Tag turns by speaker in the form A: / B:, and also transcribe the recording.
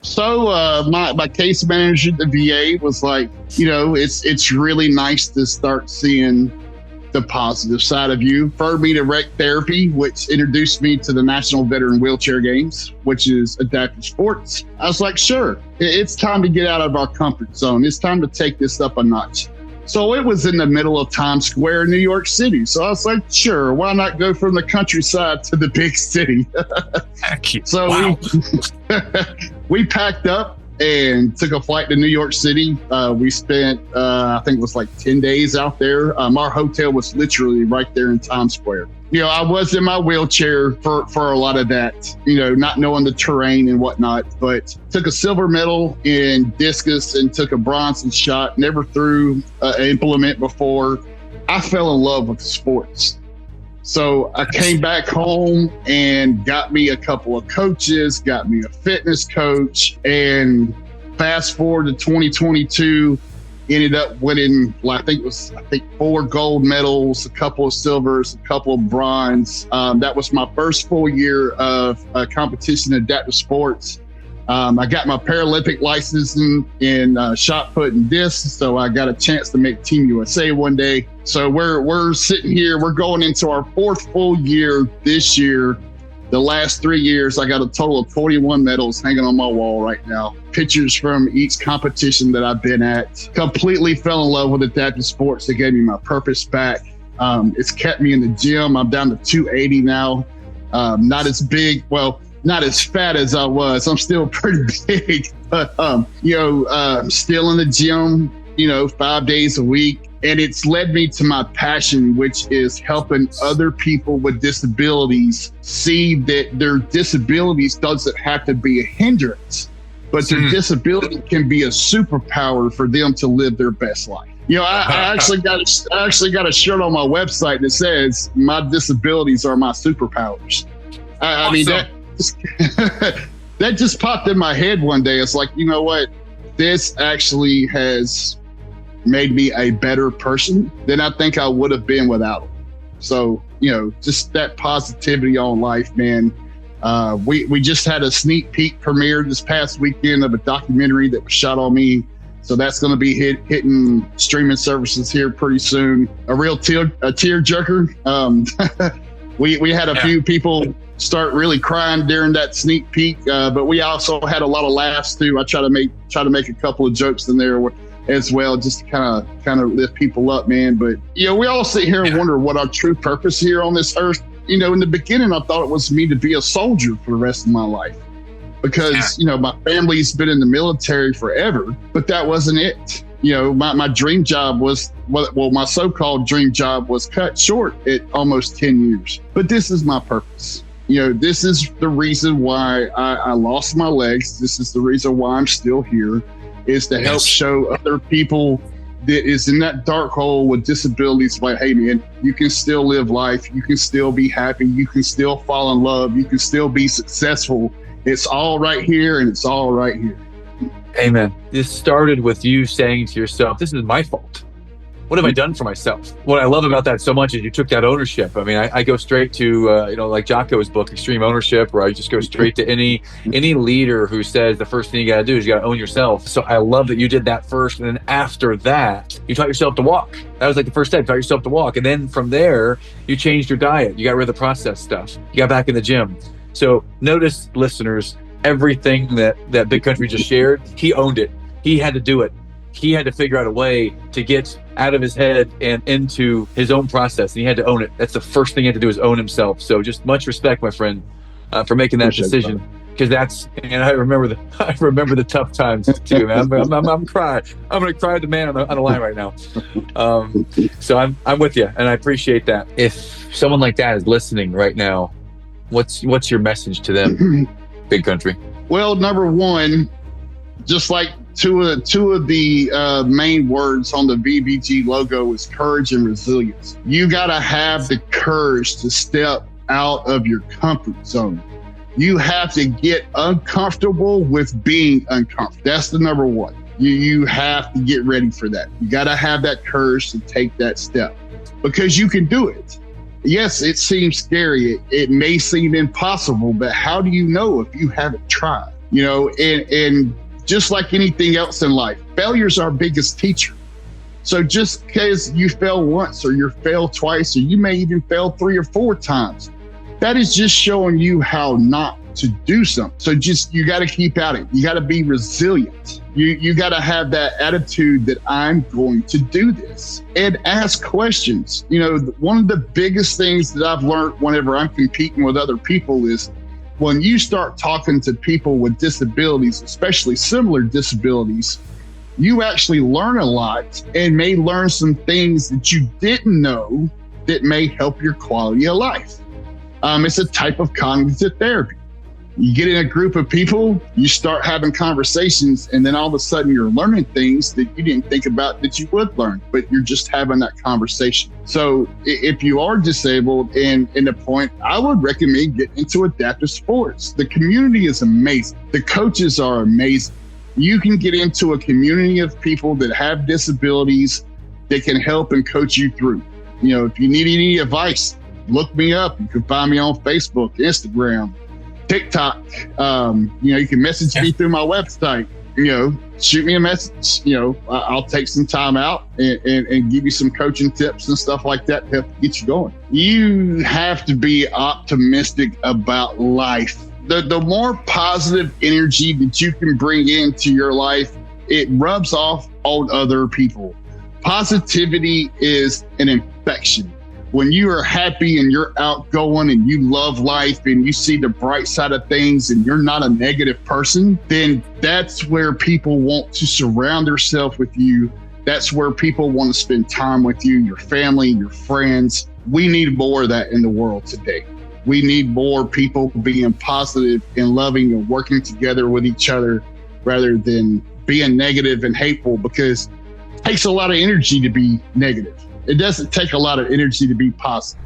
A: My case manager at the VA was like, it's really nice to start seeing the positive side of you. Referred me to rec therapy, which introduced me to the National Veteran Wheelchair Games, which is adaptive sports. I was like, sure, it's time to get out of our comfort zone. It's time to take this up a notch. So it was in the middle of Times Square, New York City. So I was like, sure, why not go from the countryside to the big city? So wow. we packed up and took a flight to New York City. We spent, I think it was like 10 days out there. Our hotel was literally right there in Times Square. I was in my wheelchair for a lot of that, not knowing the terrain and whatnot, but took a silver medal in discus and took a bronze shot, never threw an implement before. I fell in love with sports. So I came back home and got me a couple of coaches, got me a fitness coach, and fast forward to 2022, ended up winning, I think 4 gold medals, a couple of silvers, a couple of bronze. That was my first full year of competition in adaptive sports. I got my Paralympic license in shot put and disc, so I got a chance to make Team USA one day. So we're sitting here, we're going into our 4th full year this year. The last 3 years, I got a total of 21 medals hanging on my wall right now. Pictures from each competition that I've been at. Completely fell in love with adaptive sports. It gave me my purpose back. It's kept me in the gym. I'm down to 280 now. Not as big, not as fat as I was. I'm still pretty big, but still in the gym, 5 days a week. And it's led me to my passion, which is helping other people with disabilities see that their disabilities doesn't have to be a hindrance, but their disability can be a superpower for them to live their best life. I actually got a shirt on my website that says my disabilities are my superpowers. I mean, that just popped in my head one day. It's like, you know what? This actually has made me a better person than I think I would have been without it. So, just that positivity on life, man. We just had a sneak peek premiere this past weekend of a documentary that was shot on me. So that's going to be hitting streaming services here pretty soon. A real tear jerker. We had a few people start really crying during that sneak peek, but we also had a lot of laughs too. I try to make a couple of jokes in there as well, just to kind of lift people up, man. But we all sit here and wonder what our true purpose here on this earth. In the beginning, I thought it was me to be a soldier for the rest of my life, because my family's been in the military forever, but that wasn't it. My dream job was, my so-called dream job was cut short at almost 10 years. But this is my purpose. This is the reason why I lost my legs. This is the reason why I'm still here, is to help show other people that is in that dark hole with disabilities, like, hey man, you can still live life. You can still be happy. You can still fall in love. You can still be successful. It's all right here, and it's all right here.
B: Amen. This started with you saying to yourself, this is my fault. What have I done for myself? What I love about that so much is you took that ownership. I mean, I go straight to, like Jocko's book, Extreme Ownership, where I just go straight to any leader who says the first thing you got to do is you got to own yourself. So I love that you did that first. And then after that, you taught yourself to walk. That was like the first step, taught yourself to walk. And then from there, you changed your diet. You got rid of the processed stuff. You got back in the gym. So notice, listeners, everything that Big Country just shared, he owned it. He had to do it. He had to figure out a way to get out of his head and into his own process. And he had to own it. That's the first thing he had to do, is own himself. So just much respect, my friend, for making that decision. Because and I remember the tough times too, man. I'm crying. I'm going to cry with the man on the line right now. So I'm with you, and I appreciate that. If someone like that is listening right now, what's your message to them, Big Country?
A: Well, number one, just like two of the main words on the VBG logo is courage and resilience. You got to have the courage to step out of your comfort zone. You have to get uncomfortable with being uncomfortable. That's the number one. You have to get ready for that. You got to have that courage to take that step, because you can do it. Yes, it seems scary. It may seem impossible, but how do you know if you haven't tried? And just like anything else in life, failure is our biggest teacher. So just because you fail once or you fail twice, or you may even fail 3 or 4 times, that is just showing you how not to do something. So you got to keep at it. You got to be resilient. You got to have that attitude that I'm going to do this, and ask questions. One of the biggest things that I've learned whenever I'm competing with other people is when you start talking to people with disabilities, especially similar disabilities, you actually learn a lot and may learn some things that you didn't know that may help your quality of life. It's a type of cognitive therapy. You get in a group of people, you start having conversations, and then all of a sudden you're learning things that you didn't think about that you would learn, but you're just having that conversation. So if you are disabled and in the point, I would recommend getting into adaptive sports. The community is amazing. The coaches are amazing. You can get into a community of people that have disabilities that can help and coach you through. If you need any advice, look me up. You can find me on Facebook, Instagram, TikTok. You can message me through my website. Shoot me a message. I'll take some time out and give you some coaching tips and stuff like that to help get you going. You have to be optimistic about life. The more positive energy that you can bring into your life, it rubs off on other people. Positivity is an infection. When you are happy and you're outgoing and you love life and you see the bright side of things and you're not a negative person, then that's where people want to surround themselves with you. That's where people want to spend time with you, your family, your friends. We need more of that in the world today. We need more people being positive and loving and working together with each other rather than being negative and hateful, because it takes a lot of energy to be negative. It doesn't take a lot of energy to be positive.